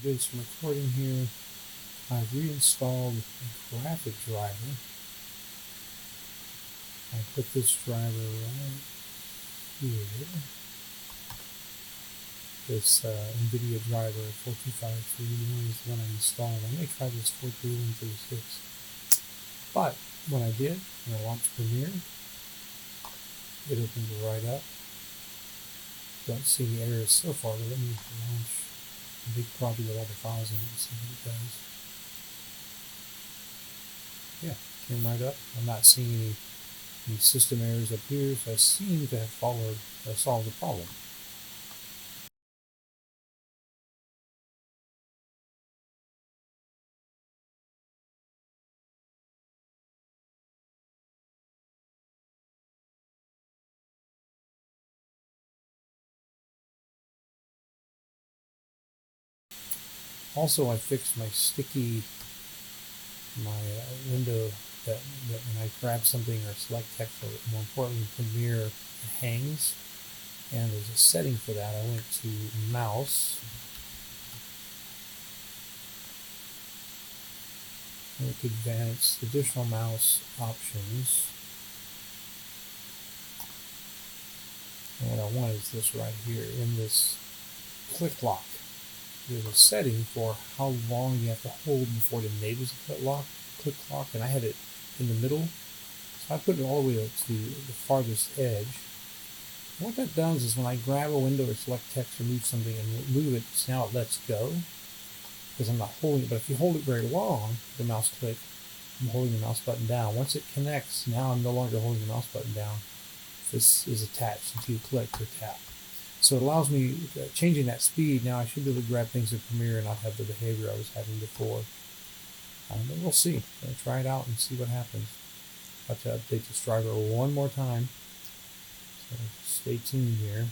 doing some recording here. I've reinstalled a graphic driver. I put this driver right here. This NVIDIA driver 4253 is the one I installed. I may try this 43136. But when I did, when I launched Premiere, it opened right up. Don't see any errors so far, but let me launch a big project with all the files in it and see what it does. Yeah, came right up. I'm not seeing any system errors up here, so I seem to have solved the problem. Also, I fixed my window that when I grab something or select text, or more importantly, Premiere, it hangs. And there's a setting for that. I went to mouse. I went to advanced, additional mouse options. And what I want is this right here in this ClickLock. There's a setting for how long you have to hold before it enables the ClickLock, and I had it in the middle. So I put it all the way to the farthest edge. And what that does is when I grab a window or select text or move something and move it, so now it lets go because I'm not holding it. But if you hold it very long, the mouse click, I'm holding the mouse button down. Once it connects, now I'm no longer holding the mouse button down. This is attached until you click or tap. So it allows me, changing that speed, now I should be able to grab things in Premiere and not have the behavior I was having before. But we'll see. I'm going to try it out and see what happens. I'll have to update this driver one more time. So stay tuned here.